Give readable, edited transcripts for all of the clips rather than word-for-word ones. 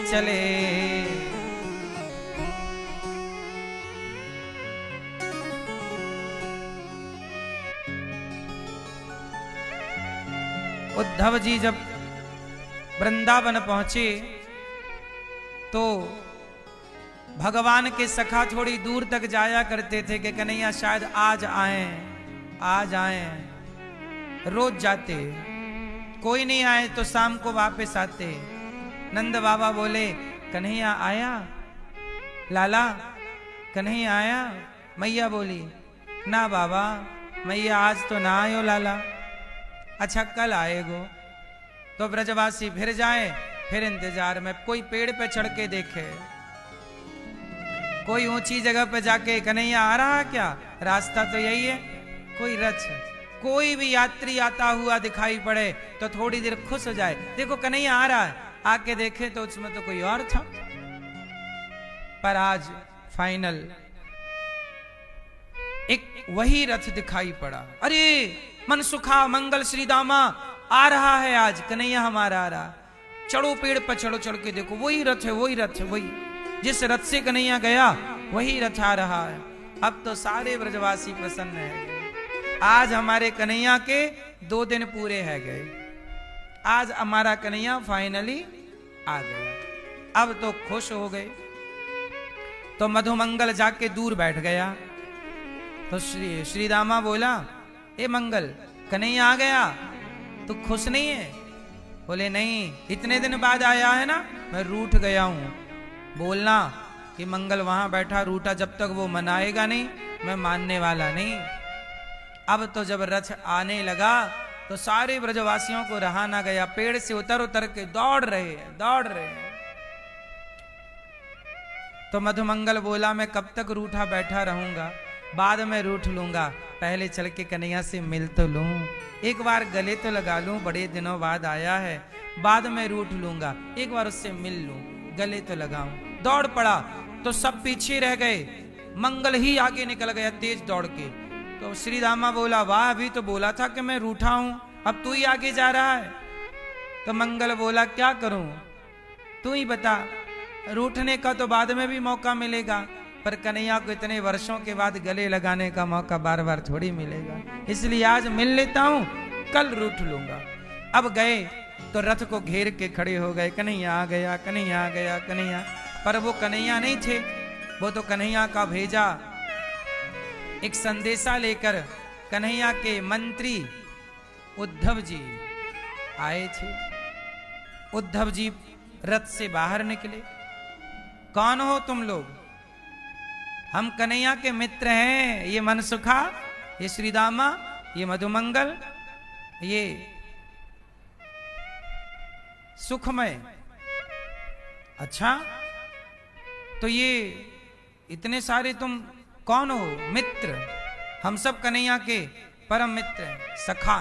चले। उद्धव जी जब वृंदावन पहुंचे तो भगवान के सखा थोड़ी दूर तक जाया करते थे कि कन्हैया शायद आज आए। रोज जाते, कोई नहीं आए तो शाम को वापस आते। नंद बाबा बोले कन्हैया आया, लाला कन्हैया आया। मैया बोली ना बाबा, मैया आज तो ना आयो लाला, अच्छा कल आएगो। तो ब्रजवासी फिर जाए, फिर इंतजार में कोई पेड़ पे चढ़ के देखे, कोई ऊंची जगह पे जाके कन्हैया आ रहा क्या, रास्ता तो यही है। कोई रथ, कोई भी यात्री आता हुआ दिखाई पड़े तो थोड़ी देर खुश हो जाए, देखो कन्हैया आ रहा है, आके देखे तो उसमें तो कोई और था। पर आज फाइनल एक वही रथ दिखाई पड़ा। अरे मनसुखा मंगल श्री दामा आ रहा है, आज कन्हैया हमारा आ रहा। चढ़ो पेड़ पर, चढ़ो, चढ़ के देखो वही रथ है, वही रथ है, वही जिस रथ से कन्हैया गया वही रथ आ रहा है। अब तो सारे ब्रजवासी प्रसन्न है, आज हमारे कन्हैया के 2 दिन पूरे है गए, आज हमारा कन्हैया फाइनली आ गया। अब तो खुश हो गए। तो मधुमंगल जाके दूर बैठ गया। तो श्री दामा बोला ए मंगल, कन्हैया आ गया, तू खुश नहीं है? बोले नहीं, इतने दिन बाद आया है ना, मैं रूठ गया हूं। बोलना कि मंगल वहां बैठा रूठा, जब तक वो मनाएगा नहीं मैं मानने वाला नहीं। अब तो जब रथ आने लगा तो सारे ब्रजवासियों को रहा ना गया, पेड़ से उतर उतर के दौड़ रहे हैं। तो मधुमंगल बोला मैं कब तक रूठा बैठा रहूंगा, बाद में रूठ लूंगा, पहले चल के कन्हैया से मिल तो लूं, एक बार गले तो लगा लूं, बड़े दिनों बाद आया है, बाद में रूठ लूंगा, एक बार उससे मिल लूं, गले तो लगाऊं। दौड़ पड़ा तो सब पीछे रह गए, मंगल ही आगे निकल गया तेज दौड़ के। तो श्री दामा बोला वाह, अभी तो बोला था कि मैं रूठा हूं, अब तू ही आगे जा रहा है। तो मंगल बोला क्या करूं, तू ही बता, रूठने का तो बाद में भी मौका मिलेगा, पर कन्हैया को इतने वर्षों के बाद गले लगाने का मौका बार बार थोड़ी मिलेगा, इसलिए आज मिल लेता हूं, कल रूठ लूंगा। अब गए तो रथ को घेर के खड़े हो गए, कन्हैया आ गया, कन्हैया आ गया, कन्हैया। पर वो कन्हैया नहीं थे, वो तो कन्हैया का भेजा एक संदेशा लेकर कन्हैया के मंत्री उद्धव जी आए थे। उद्धव जी रथ से बाहर निकले, कौन हो तुम लोग? हम कन्हैया के मित्र हैं, ये मनसुखा, ये श्रीदामा, ये मधुमंगल, ये सुखमय। अच्छा, तो ये इतने सारे तुम कौन हो? मित्र, हम सब कन्हैया के परम मित्र हैं, सखा।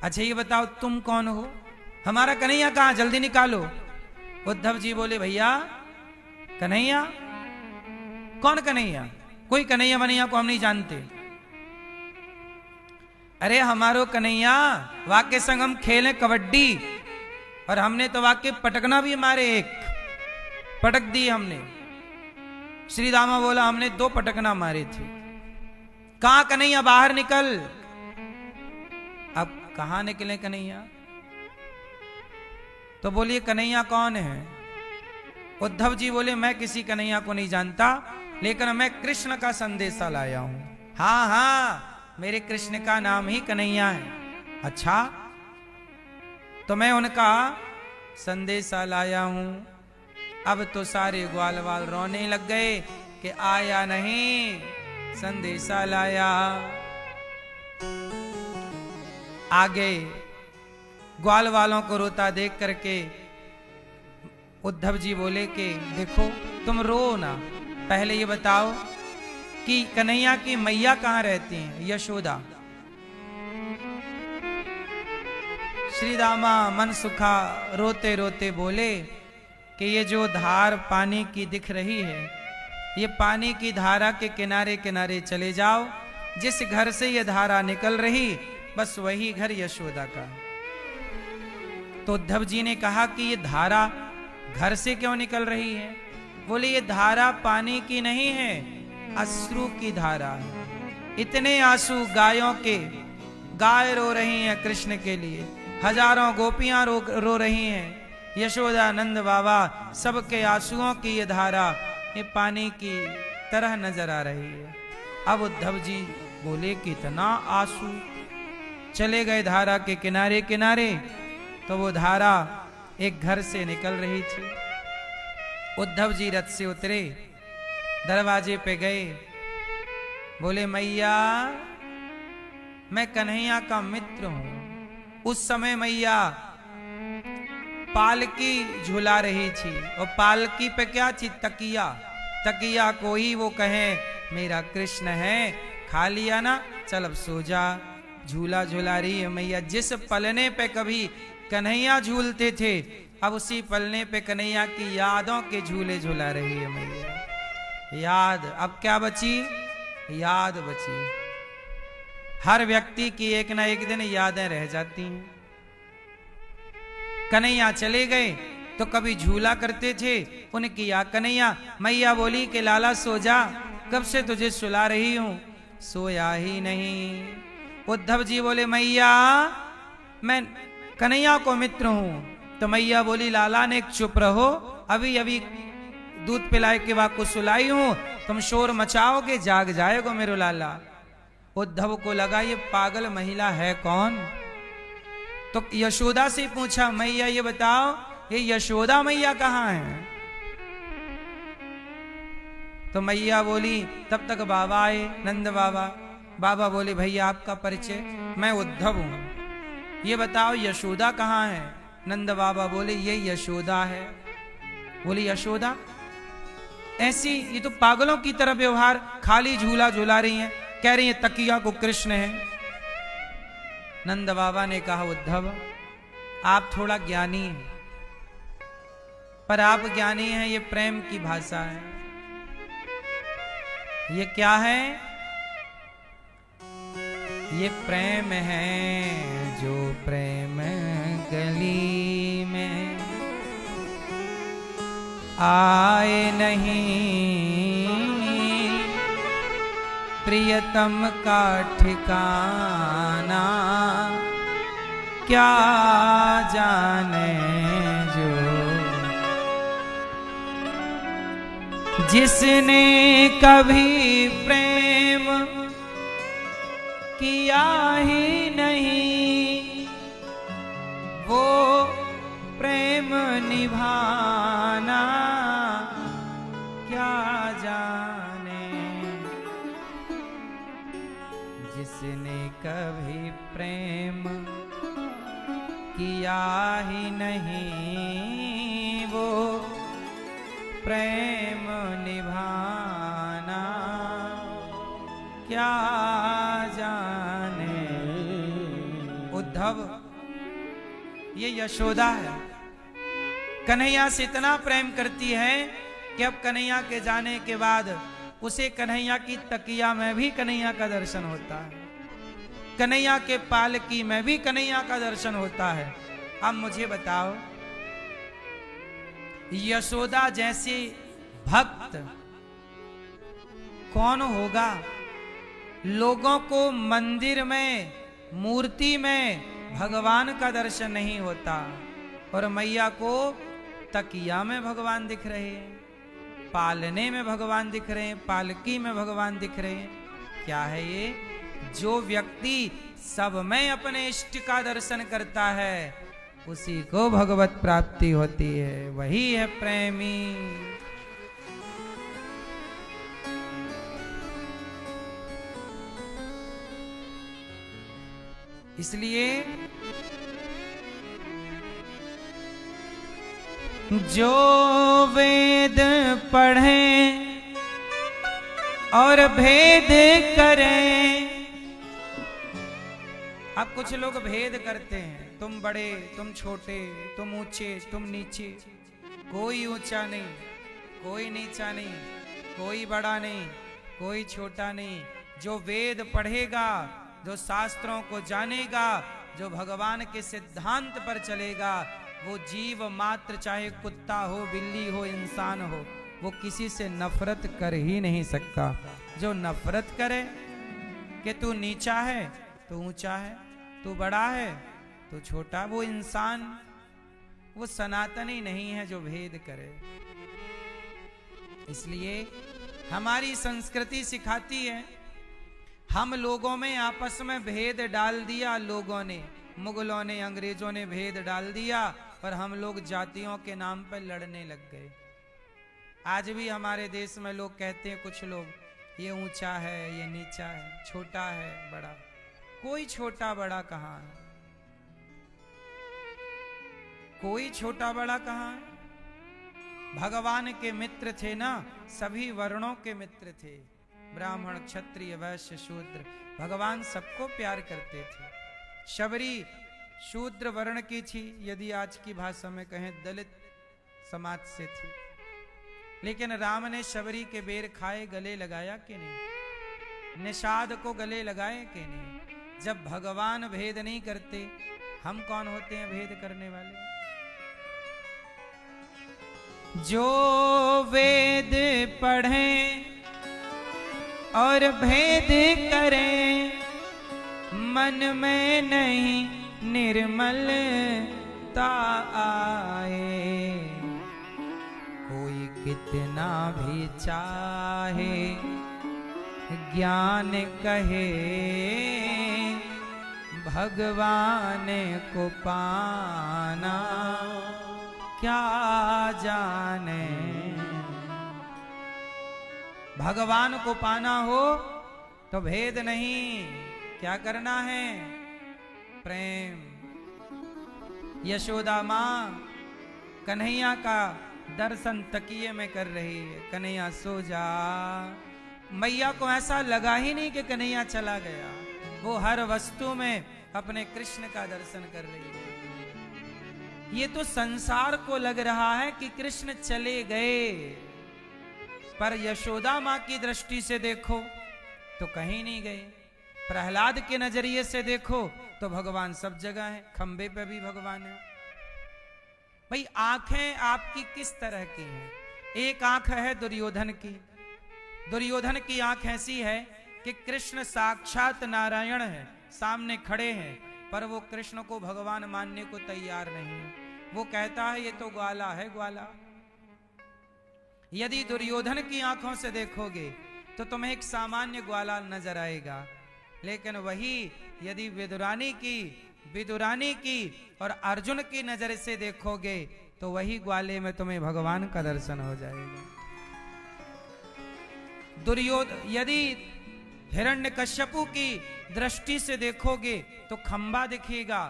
अच्छा ये बताओ तुम कौन हो? हमारा कन्हैया कहाँ, जल्दी निकालो। उद्धव जी बोले भैया कन्हैया? कौन कन्हैया? कोई कन्हैया वन्हैया को हम नहीं जानते। अरे हमारो कन्हैया वाके संग हम खेले कबड्डी, और हमने तो वाके पटकना भी मारे, एक पटक दी हमने। श्री दामा बोला हमने 2 पटकना मारे थे। कहां कन्हैया, बाहर निकल। अब कहां निकले कन्हैया? तो बोलिए कन्हैया कौन है? उद्धव जी बोले मैं किसी कन्हैया को नहीं जानता, लेकिन मैं कृष्ण का संदेशा लाया हूं। हाँ हाँ, मेरे कृष्ण का नाम ही कन्हैया है। अच्छा, तो मैं उनका संदेशा लाया हूं। अब तो सारे ग्वाल वाल रोने लग गए कि आया नहीं, संदेशा लाया। आगे ग्वाल वालों को रोता देख करके उद्धव जी बोले कि देखो तुम रो ना, पहले ये बताओ कि कन्हैया की मैया कहाँ रहती हैं? यशोदा। श्री दामा मनसुखा रोते रोते बोले कि ये जो धार पानी की दिख रही है, ये पानी की धारा के किनारे किनारे चले जाओ, जिस घर से ये धारा निकल रही बस वही घर यशोदा का। तो उद्धव जी ने कहा कि ये धारा घर से क्यों निकल रही है? बोले ये धारा पानी की नहीं है, अश्रु की धारा है। इतने आंसू गायों के, गाय रो रही हैं कृष्ण के लिए, हजारों गोपियां रो रही हैं, यशोदा नंद बाबा सबके आंसुओं की ये धारा ये पानी की तरह नजर आ रही है। अब उद्धव जी बोले कितना आंसू। चले गए धारा के किनारे किनारे, तो वो धारा एक घर से निकल रही थी। उद्धव जी रथ से उतरे, दरवाजे पे गए, बोले मैया मैं कन्हैया का मित्र हूं। उस समय मैया पालकी झुला रही थी, और पालकी पे क्या थी? तकिया। तकिया को ही वो कहे मेरा कृष्ण है, खा लिया ना, चल अब सो जा। झूला झुला रही है मैया। जिस पलने पे कभी कन्हैया झूलते थे, अब उसी पलने पे कन्हैया की यादों के झूले झुला रही है मैया। याद, अब क्या बची? याद बची। हर व्यक्ति की एक ना एक दिन यादें रह जाती हैं। कन्हैया चले गए तो कभी झूला करते थे, उनकी याद। कन्हैया, मैया बोली कि लाला सो जा, कब से तुझे सुला रही हूं, सोया ही नहीं। उद्धव जी बोले मैया मैं कन्हैया को मित्र हूं। तो मैया बोली लाला ने चुप रहो, अभी अभी दूध पिलाए के बाद को सुलाई हूं, तुम शोर मचाओगे जाग जाएगा मेरो लाला। उद्धव को लगा ये पागल महिला है कौन। तो यशोदा से पूछा मैया ये बताओ ये यशोदा मैया कहाँ है? तो मैया बोली, तब तक बाबा आए, नंद बाबा। बाबा बोले भैया आपका परिचय? मैं उद्धव हूं, ये बताओ यशोदा कहाँ है? नंद बाबा बोले ये यशोदा है। बोली यशोदा? ऐसी ये तो पागलों की तरह व्यवहार, खाली झूला झूला रही हैं, कह रही है तकिया को कृष्ण है। नंद बाबा ने कहा उद्धव आप थोड़ा ज्ञानी हैं, पर आप ज्ञानी हैं ये प्रेम की भाषा है। ये क्या है? ये प्रेम है जो प्रेम गली में आए नहीं, प्रियतम का ठिकाना क्या जाने जो। जिसने कभी प्रेम किया ही नहीं, वो प्रेम निभाना क्या जाने। जिसने कभी प्रेम किया ही नहीं, वो प्रेम निभाना क्या जाने। उद्धव ये यशोदा है, कन्हैया से इतना प्रेम करती है कि अब कन्हैया के जाने के बाद उसे कन्हैया की तकिया में भी कन्हैया का दर्शन होता है, कन्हैया के पालकी में भी कन्हैया का दर्शन होता है। अब मुझे बताओ यशोदा जैसे भक्त कौन होगा? लोगों को मंदिर में, मूर्ति में भगवान का दर्शन नहीं होता, और मैया को तकिया में भगवान दिख रहे हैं, पालने में भगवान दिख रहे हैं, पालकी में भगवान दिख रहे हैं। क्या है ये? जो व्यक्ति सब में अपने इष्ट का दर्शन करता है उसी को भगवत प्राप्ति होती है, वही है प्रेमी। इसलिए जो वेद पढ़ें और भेद करें। अब कुछ लोग भेद करते हैं, तुम बड़े, तुम छोटे, तुम ऊंचे, तुम नीचे। कोई ऊंचा नहीं, कोई नीचा नहीं, कोई बड़ा नहीं, कोई छोटा नहीं। जो वेद पढ़ेगा, जो शास्त्रों को जानेगा, जो भगवान के सिद्धांत पर चलेगा, वो जीव मात्र, चाहे कुत्ता हो, बिल्ली हो, इंसान हो, वो किसी से नफरत कर ही नहीं सकता। जो नफरत करे कि तू नीचा है तो ऊंचा है, तू बड़ा है तो छोटा, वो इंसान, वो सनातनी नहीं है जो भेद करे। इसलिए हमारी संस्कृति सिखाती है, हम लोगों में आपस में भेद डाल दिया लोगों ने, मुगलों ने, अंग्रेजों ने भेद डाल दिया और हम लोग जातियों के नाम पर लड़ने लग गए। आज भी हमारे देश में लोग कहते हैं, कुछ लोग, ये ऊंचा है, ये नीचा है, छोटा है, बड़ा। कोई छोटा बड़ा कहाँ है? कोई छोटा बड़ा कहाँ है? भगवान के मित्र थे ना, सभी वर्णों के मित्र थे, ब्राह्मण, क्षत्रिय, वैश्य, शूद्र, भगवान सबको प्यार करते थे। शबरी शूद्र वर्ण की थी, यदि आज की भाषा में कहें दलित समाज से थी, लेकिन राम ने शबरी के बेर खाए, गले लगाया कि नहीं? निषाद को गले लगाए कि नहीं? जब भगवान भेद नहीं करते, हम कौन होते हैं भेद करने वाले? जो वेद पढ़ें और भेद करें, मन में नहीं निर्मलता आए। कोई कितना भी चाहे ज्ञान कहे, भगवान को पाना क्या जाने। भगवान को पाना हो तो भेद नहीं, क्या करना है? प्रेम। यशोदा माँ कन्हैया का दर्शन तकिए में कर रही है, कन्हैया सो जा। मैया को ऐसा लगा ही नहीं कि कन्हैया चला गया, वो हर वस्तु में अपने कृष्ण का दर्शन कर रही है। ये तो संसार को लग रहा है कि कृष्ण चले गए, पर यशोदा माँ की दृष्टि से देखो तो कहीं नहीं गए। प्रहलाद के नजरिए से देखो तो भगवान सब जगह है, खंबे पे भी भगवान है। भाई आंखें आपकी किस तरह की हैं? एक आंख है दुर्योधन की, दुर्योधन की आंख ऐसी है कि कृष्ण साक्षात नारायण है, सामने खड़े हैं, पर वो कृष्ण को भगवान मानने को तैयार नहीं है। वो कहता है ये तो ग्वाला है, ग्वाला। यदि दुर्योधन की आंखों से देखोगे तो तुम्हें एक सामान्य ग्वाला नजर आएगा, लेकिन वही यदि विदुरानी की और अर्जुन की नजर से देखोगे तो वही ग्वाले में तुम्हें भगवान का दर्शन हो जाएगा। यदि हिरण्यकश्यपु की दृष्टि से देखोगे तो खंबा दिखेगा,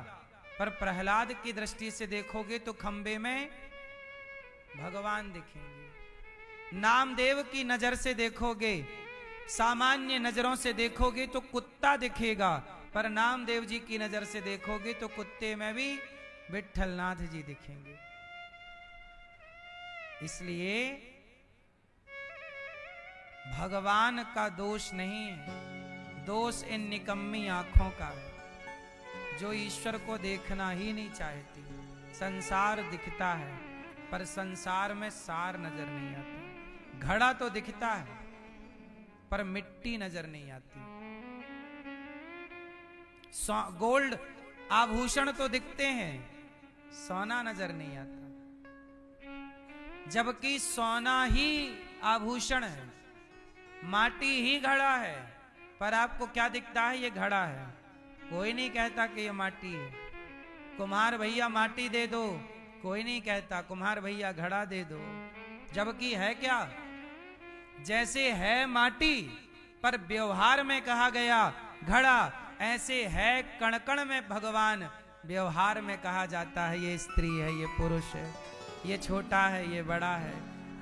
पर प्रहलाद की दृष्टि से देखोगे तो खंबे में भगवान दिखेंगे। नामदेव की नजर से देखोगे, सामान्य नजरों से देखोगे तो कुत्ता दिखेगा, पर नामदेव जी की नजर से देखोगे तो कुत्ते में भी विट्ठलनाथ जी दिखेंगे। इसलिए भगवान का दोष नहीं है, दोष इन निकम्मी आंखों का है जो ईश्वर को देखना ही नहीं चाहती। संसार दिखता है पर संसार में सार नजर नहीं आता। घड़ा तो दिखता है पर मिट्टी नजर नहीं आती। गोल्ड आभूषण तो दिखते हैं, सोना नजर नहीं आता, जबकि सोना ही आभूषण है, माटी ही घड़ा है, पर आपको क्या दिखता है? ये घड़ा है। कोई नहीं कहता कि ये माटी है। कुम्हार भैया माटी दे दो, कोई नहीं कहता कुम्हार भैया घड़ा दे दो, जबकि है क्या? जैसे है माटी पर व्यवहार में कहा गया घड़ा, ऐसे है कण कण में भगवान, व्यवहार में कहा जाता है ये स्त्री है, ये पुरुष है, ये छोटा है, ये बड़ा है,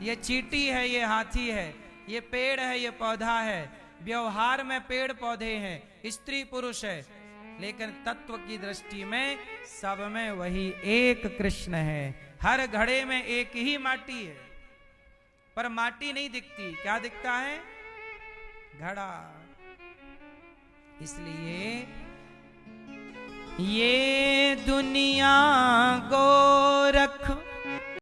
ये चींटी है, ये हाथी है, ये पेड़ है, ये पौधा है। व्यवहार में पेड़ पौधे हैं, स्त्री पुरुष है, लेकिन तत्व की दृष्टि में सब में वही एक कृष्ण है। हर घड़े में एक ही माटी है, पर माटी नहीं दिखती, क्या दिखता है? घड़ा। इसलिए ये दुनिया गोरख